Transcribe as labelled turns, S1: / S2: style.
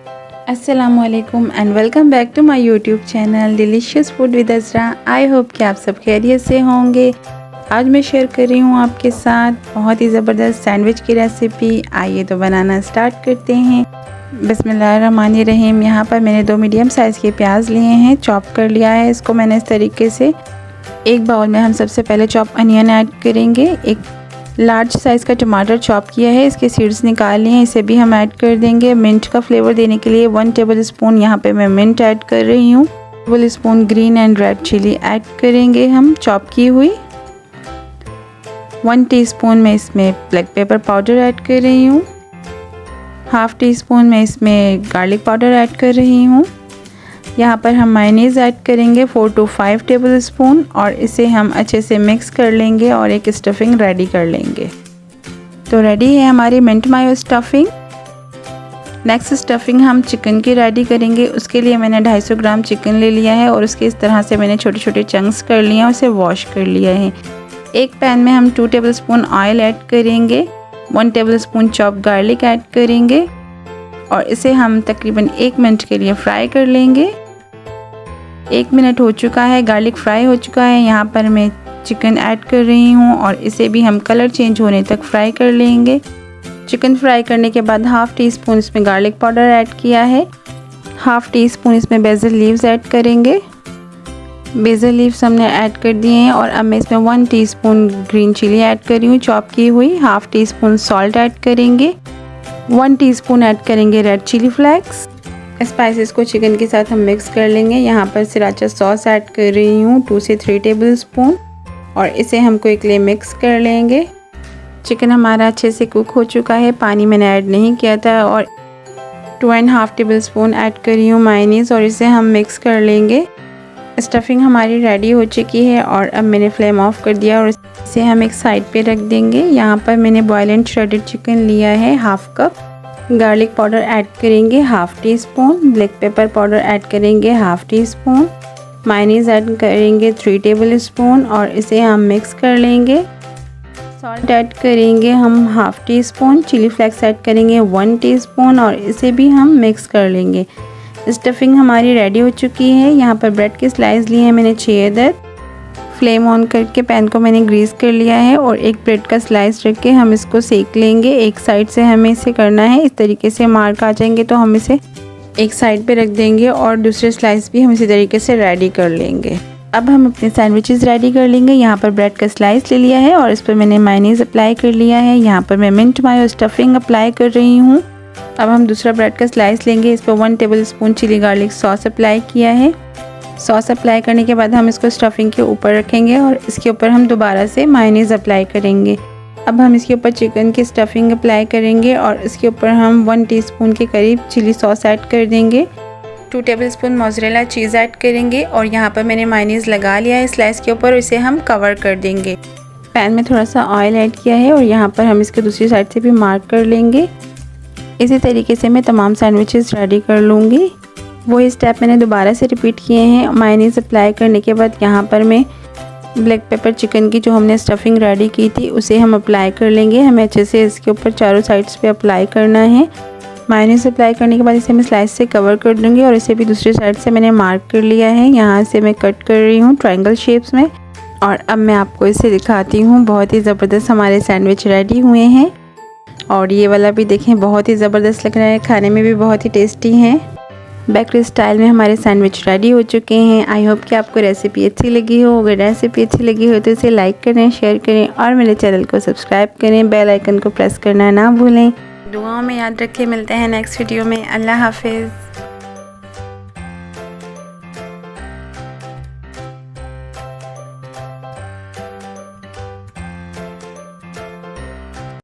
S1: अस्सलामुअलैकुम and welcome back to my YouTube channel delicious food with Azra. I hope कि आप सब खैरियत से होंगे। आज मैं शेयर कर रही हूँ आपके साथ बहुत ही ज़बरदस्त सैंडविच की रेसिपी। आइए तो बनाना स्टार्ट करते हैं। बिस्मिल्लाहिर्रहमानिर्रहीम। यहाँ पर मैंने 2 मीडियम साइज़ के प्याज लिए हैं, चॉप कर लिया है इसको मैंने इस तरीके से। एक बाउल में हम सबसे पहले चॉप अनियन ऐड करेंगे। एक लार्ज साइज़ का टमाटर चॉप किया है, इसके सीड्स निकाल लिए हैं, इसे भी हम ऐड कर देंगे। मिंट का फ्लेवर देने के लिए 1 टेबल स्पून यहाँ पे मैं मिंट ऐड कर रही हूँ। Tablespoon green and red chilli add करेंगे हम चॉप की हुई। 1 टीस्पून में इसमें ब्लैक पेपर पाउडर ऐड कर रही हूँ। हाफ़ टी स्पून में इसमें गार्लिक पाउडर ऐड कर रही हूँ। यहाँ पर हम मायोनीज़ ऐड करेंगे 4 to 5 टेबल स्पून और इसे हम अच्छे से मिक्स कर लेंगे और एक स्टफिंग रेडी कर लेंगे। तो रेडी है हमारी मिंट मायो स्टफिंग। नेक्स्ट स्टफिंग हम चिकन की रेडी करेंगे। उसके लिए मैंने 250 ग्राम चिकन ले लिया है और उसके इस तरह से मैंने छोटे छोटे चंक्स कर लिए हैं, उसे वॉश कर लिया है। एक पैन में हम 2 टेबल स्पून ऑयल ऐड करेंगे, 1 table spoon chop garlic add करेंगे और इसे हम तकरीबन 1 मिनट के लिए फ्राई कर लेंगे। 1 मिनट हो चुका है, गार्लिक फ्राई हो चुका है। यहाँ पर मैं चिकन ऐड कर रही हूँ और इसे भी हम कलर चेंज होने तक फ्राई कर लेंगे। चिकन फ्राई करने के बाद हाफ़ टी स्पून इसमें गार्लिक पाउडर ऐड किया है, हाफ़ टी स्पून इसमें बेसिल लीव्स ऐड करेंगे। बेसिल लीव्स हमने ऐड कर दिए हैं और अब मैं इसमें 1 टीस्पून ग्रीन चिली ऐड कर रही हूँ चॉप की हुई। Half tea spoon salt add करेंगे, 1 टीस्पून ऐड करेंगे रेड चिली फ्लेक्स। स्पाइसेस को चिकन के साथ हम मिक्स कर लेंगे। यहाँ पर सराचा सॉस ऐड कर रही हूँ 2 से 3 टेबल स्पून और इसे हम क्विकली मिक्स कर लेंगे। चिकन हमारा अच्छे से कुक हो चुका है, पानी मैंने ऐड नहीं किया था। और 2.5 टेबल स्पून ऐड कर रही हूँ मायोनीज़ और इसे हम मिक्स कर लेंगे। स्टफिंग हमारी रेडी हो चुकी है और अब मैंने फ्लेम ऑफ कर दिया और इसे हम एक साइड पे रख देंगे। यहाँ पर मैंने बॉयल एंड श्रेडेड चिकन लिया है half cup. Garlic powder add करेंगे half teaspoon, black pepper powder add करेंगे half teaspoon, mayonnaise add करेंगे 3 टेबल स्पून और इसे हम मिक्स कर लेंगे। सॉल्ट ऐड करेंगे हम half teaspoon, chilli flakes add करेंगे 1 टीस्पून और इसे भी हम मिक्स कर लेंगे। स्टफिंग हमारी रेडी हो चुकी है। यहाँ पर ब्रेड के स्लाइस लिए हैं मैंने 6 अदद। फ्लेम ऑन करके पैन को मैंने ग्रीस कर लिया है और एक ब्रेड का स्लाइस रख के हम इसको सेक लेंगे। एक साइड से हमें इसे करना है, इस तरीके से मार्क आ जाएंगे तो हम इसे एक साइड पे रख देंगे और दूसरे स्लाइस भी हम इसी तरीके से रेडी कर लेंगे। अब हम अपने सैंडविचेस रेडी कर लेंगे। यहाँ पर ब्रेड का स्लाइस ले लिया है और इस पर मैंने मायोनीज़ अप्लाई कर लिया है। यहाँ पर मैं मिंट मायो स्टफिंग अप्लाई कर रही हूँ। अब हम दूसरा ब्रेड का स्लाइस लेंगे, इस पर 1 tablespoon chilli garlic sauce apply किया है। सॉस अप्लाई करने के बाद हम इसको स्टफिंग के ऊपर रखेंगे और इसके ऊपर हम दोबारा से मायोनीज़ अप्लाई करेंगे। अब हम इसके ऊपर चिकन की स्टफिंग अप्लाई करेंगे और इसके ऊपर हम 1 टीस्पून के करीब चिली सॉस ऐड कर देंगे। 2 table spoon mozzarella cheese add करेंगे और यहाँ पर मैंने मायोनीज़ लगा लिया है स्लाइस के ऊपर, इसे हम कवर कर देंगे। पैन में थोड़ा सा ऑयल ऐड किया है और यहाँ पर हम इसके दूसरी साइड से भी मार्क कर लेंगे। इसी तरीके से मैं तमाम सैंडविचेस रेडी कर लूँगी। वही स्टेप मैंने दोबारा से रिपीट किए हैं। मायोनीज़ अप्लाई करने के बाद यहाँ पर मैं ब्लैक पेपर चिकन की जो हमने स्टफिंग रेडी की थी उसे हम अप्लाई कर लेंगे। हमें अच्छे से इसके ऊपर चारों साइड्स पे अप्लाई करना है। मायोनीज़ अप्लाई करने के बाद इसे मैं स्लाइस से कवर कर दूँगी और इसे भी दूसरी साइड से मैंने मार्क कर लिया है। यहाँ से मैं कट कर रही हूँ ट्रायंगल शेप्स में और अब मैं आपको इसे दिखाती हूँ। बहुत ही ज़बरदस्त हमारे सैंडविच रेडी हुए हैं और ये वाला भी देखें बहुत ही ज़बरदस्त लग रहा है, खाने में भी बहुत ही टेस्टी हैं। बेकरी स्टाइल में हमारे सैंडविच रेडी हो चुके हैं। आई होप कि आपको रेसिपी अच्छी लगी हो। अगर रेसिपी अच्छी लगी हो तो इसे लाइक करें, शेयर करें और मेरे चैनल को सब्सक्राइब करें। बेल आइकन को प्रेस करना ना भूलें। दुआओं में याद रखें। मिलते हैं नेक्स्ट वीडियो में। अल्लाह हाफिज़।